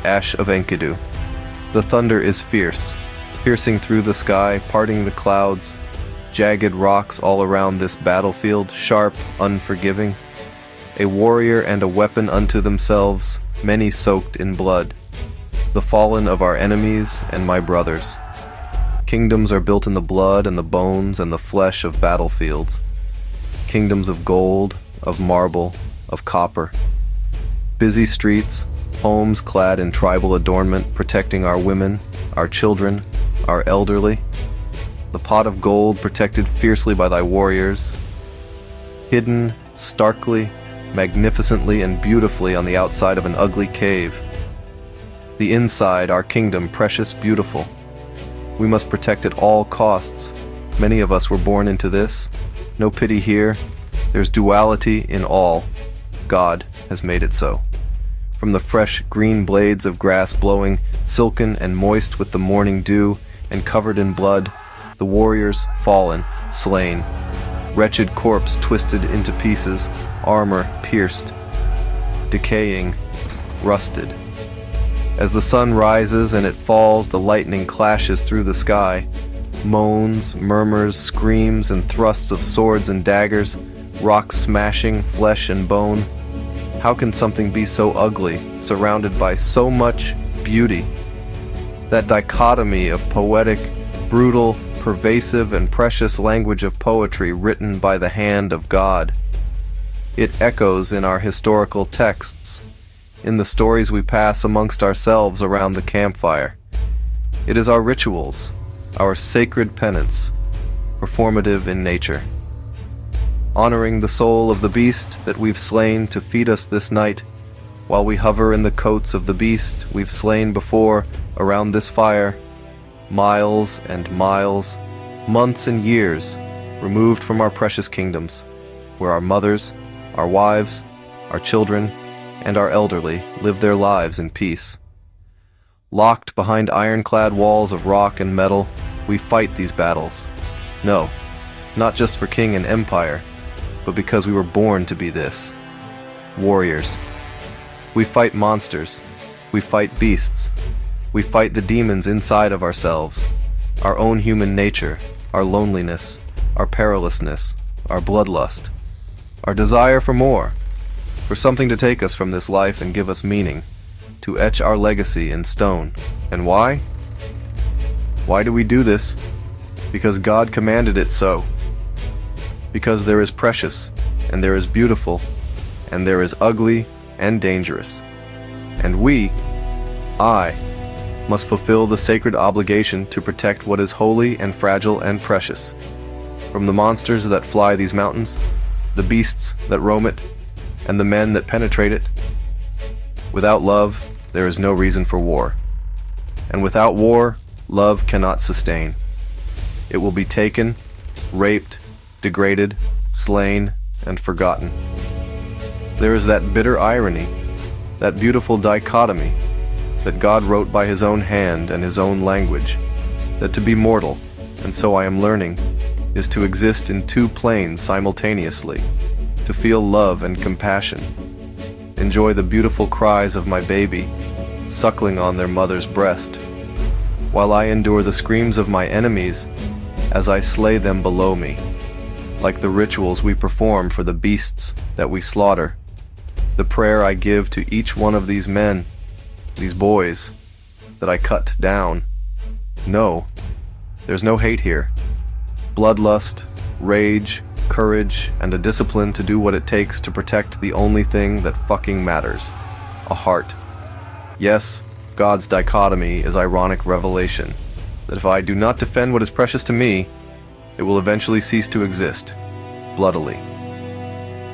ash of Enkidu. The thunder is fierce, piercing through the sky, parting the clouds, jagged rocks all around this battlefield, sharp, unforgiving. A warrior and a weapon unto themselves, many soaked in blood. The fallen of our enemies and my brothers. Kingdoms are built in the blood and the bones and the flesh of battlefields. Kingdoms of gold, of marble, of copper. Busy streets, homes clad in tribal adornment protecting our women, our children, our elderly. The pot of gold protected fiercely by thy warriors. Hidden, starkly, magnificently and beautifully on the outside of an ugly cave. The inside, our kingdom, precious, beautiful. We must protect at all costs. Many of us were born into this. No pity here. There's duality in all. God has made it so. From the fresh green blades of grass blowing, silken and moist with the morning dew, and covered in blood, the warriors fallen, slain. Wretched corpse twisted into pieces, armor pierced, decaying, rusted. As the sun rises and it falls, the lightning clashes through the sky. Moans, murmurs, screams, and thrusts of swords and daggers, rocks smashing, flesh and bone. How can something be so ugly, surrounded by so much beauty? That dichotomy of poetic, brutal, pervasive, and precious language of poetry written by the hand of God. It echoes in our historical texts, in the stories we pass amongst ourselves around the campfire. It is our rituals, our sacred penance, performative in nature. Honoring the soul of the beast that we've slain to feed us this night, while we hover in the coats of the beast we've slain before around this fire, miles and miles, months and years, removed from our precious kingdoms, where our mothers, our wives, our children, and our elderly live their lives in peace. Locked behind ironclad walls of rock and metal, we fight these battles. No, not just for king and empire, but because we were born to be this. Warriors. We fight monsters. We fight beasts. We fight the demons inside of ourselves, our own human nature, our loneliness, our perilousness, our bloodlust, our desire for more, for something to take us from this life and give us meaning, to etch our legacy in stone. And why? Why do we do this? Because God commanded it so. Because there is precious, and there is beautiful, and there is ugly and dangerous. And I, must fulfill the sacred obligation to protect what is holy and fragile and precious. From the monsters that fly these mountains, the beasts that roam it, and the men that penetrate it. Without love, there is no reason for war. And without war, love cannot sustain. It will be taken, raped, degraded, slain, and forgotten. There is that bitter irony, that beautiful dichotomy, that God wrote by his own hand and his own language, that to be mortal, and so I am learning, is to exist in two planes simultaneously, to feel love and compassion, enjoy the beautiful cries of my baby, suckling on their mother's breast, while I endure the screams of my enemies as I slay them below me, like the rituals we perform for the beasts that we slaughter, the prayer I give to each one of these men, these boys, that I cut down. No, there's no hate here. Bloodlust, rage, courage, and a discipline to do what it takes to protect the only thing that fucking matters, a heart. Yes, God's dichotomy is ironic revelation, that if I do not defend what is precious to me, it will eventually cease to exist, bloodily.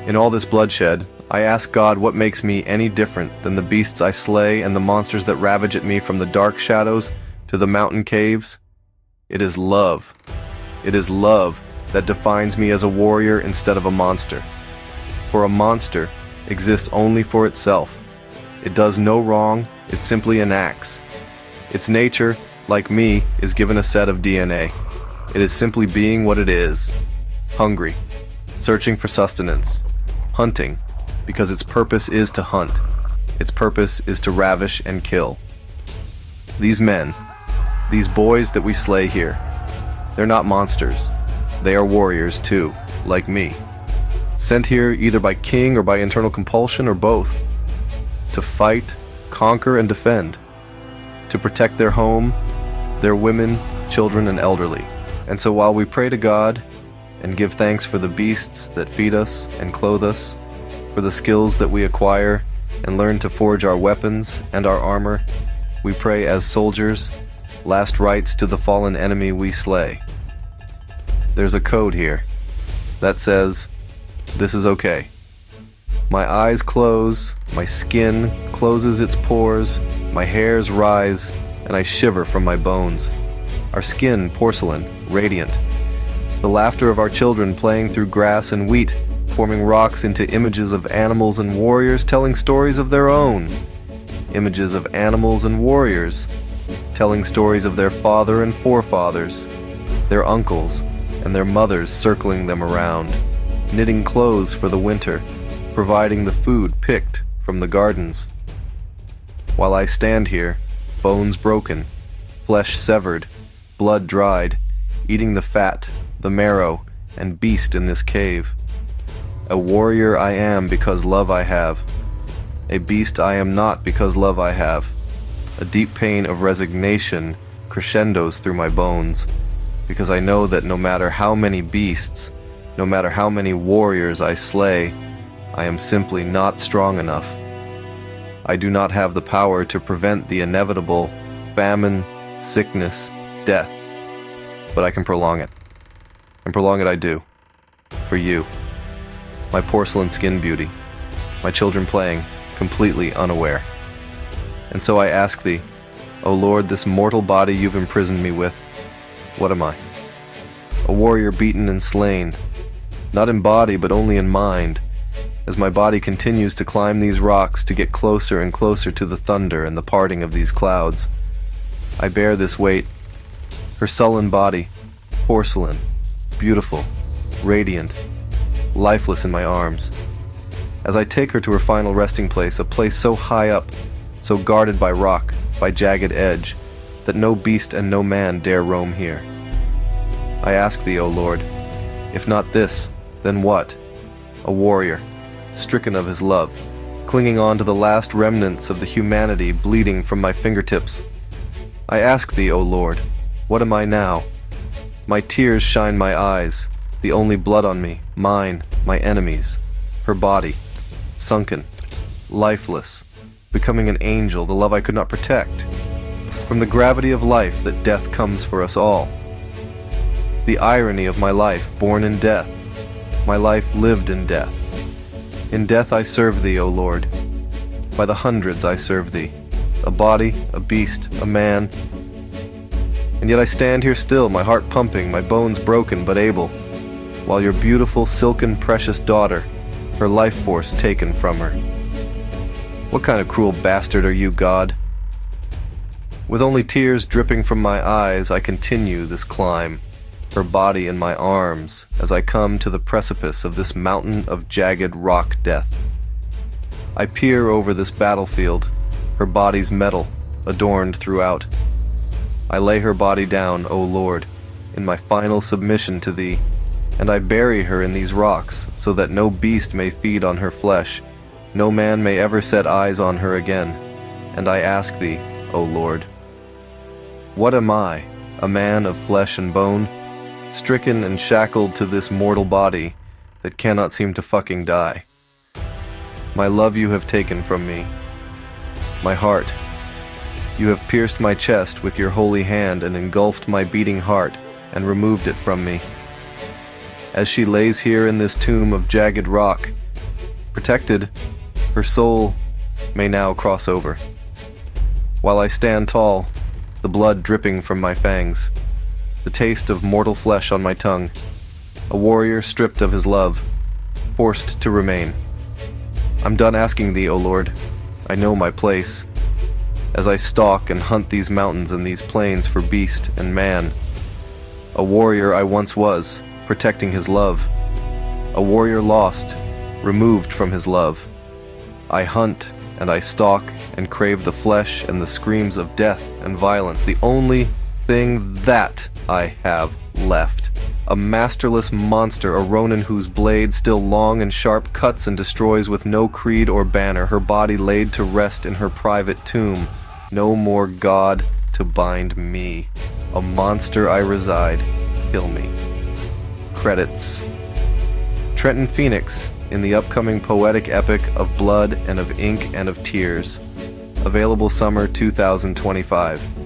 In all this bloodshed, I ask God what makes me any different than the beasts I slay and the monsters that ravage at me from the dark shadows to the mountain caves. It is love. It is love that defines me as a warrior instead of a monster. For a monster exists only for itself. It does no wrong, it simply enacts. Its nature, like me, is given a set of DNA. It is simply being what it is. Hungry, searching for sustenance, hunting, because its purpose is to hunt. Its purpose is to ravish and kill. These men, these boys that we slay here, they're not monsters. They are warriors too, like me. Sent here either by king or by internal compulsion or both. To fight, conquer, and defend. To protect their home, their women, children, and elderly. And so while we pray to God and give thanks for the beasts that feed us and clothe us, for the skills that we acquire and learn to forge our weapons and our armor, we pray as soldiers, last rites to the fallen enemy we slay. There's a code here that says, this is okay. My eyes close, my skin closes its pores, my hairs rise, and I shiver from my bones. Our skin porcelain, radiant. The laughter of our children playing through grass and wheat, forming rocks into images of animals and warriors telling stories of their own. Images of animals and warriors telling stories of their father and forefathers, their uncles and their mothers circling them around, knitting clothes for the winter, providing the food picked from the gardens. While I stand here, bones broken, flesh severed, blood dried, eating the fat, the marrow, and beast in this cave. A warrior I am because love I have. A beast I am not because love I have. A deep pain of resignation crescendos through my bones, because I know that no matter how many beasts, no matter how many warriors I slay, I am simply not strong enough. I do not have the power to prevent the inevitable famine, sickness, death, but I can prolong it. And prolong it I do. For you. My porcelain skin beauty. My children playing, completely unaware. And so I ask thee, O Lord, this mortal body you've imprisoned me with, what am I? A warrior beaten and slain, not in body but only in mind, as my body continues to climb these rocks to get closer and closer to the thunder and the parting of these clouds. I bear this weight, her sullen body, porcelain, beautiful, radiant, lifeless in my arms. As I take her to her final resting place, a place so high up, so guarded by rock, by jagged edge, that no beast and no man dare roam here. I ask thee, O Lord, if not this, then what? A warrior, stricken of his love, clinging on to the last remnants of the humanity bleeding from my fingertips. I ask thee, O Lord, what am I now? My tears shine my eyes, the only blood on me, mine, my enemy's, her body, sunken, lifeless, becoming an angel, the love I could not protect. From the gravity of life that death comes for us all. The irony of my life born in death, my life lived in death. In death I serve thee, O Lord. By the hundreds I serve thee, a body, a beast, a man. And yet I stand here still, my heart pumping, my bones broken but able, while your beautiful, silken, precious daughter, her life force taken from her. What kind of cruel bastard are you, God? With only tears dripping from my eyes, I continue this climb, her body in my arms, as I come to the precipice of this mountain of jagged rock death. I peer over this battlefield, her body's metal, adorned throughout. I lay her body down, O Lord, in my final submission to thee, and I bury her in these rocks, so that no beast may feed on her flesh, no man may ever set eyes on her again. And I ask thee, O Lord, what am I, a man of flesh and bone, stricken and shackled to this mortal body that cannot seem to fucking die? My love you have taken from me, my heart. You have pierced my chest with your holy hand and engulfed my beating heart and removed it from me. As she lays here in this tomb of jagged rock, protected, her soul may now cross over. While I stand tall, the blood dripping from my fangs, the taste of mortal flesh on my tongue, a warrior stripped of his love, forced to remain. I'm done asking thee, O Lord. I know my place. As I stalk and hunt these mountains and these plains for beast and man. A warrior I once was, protecting his love. A warrior lost, removed from his love. I hunt and I stalk and crave the flesh and the screams of death and violence, the only thing that I have left. A masterless monster, a ronin whose blade, still long and sharp, cuts and destroys with no creed or banner, her body laid to rest in her private tomb. No more God to bind me. A monster I reside. Kill me. Credits. Trenton Phoenix in the upcoming poetic epic of blood and of ink and of tears. Available summer 2025.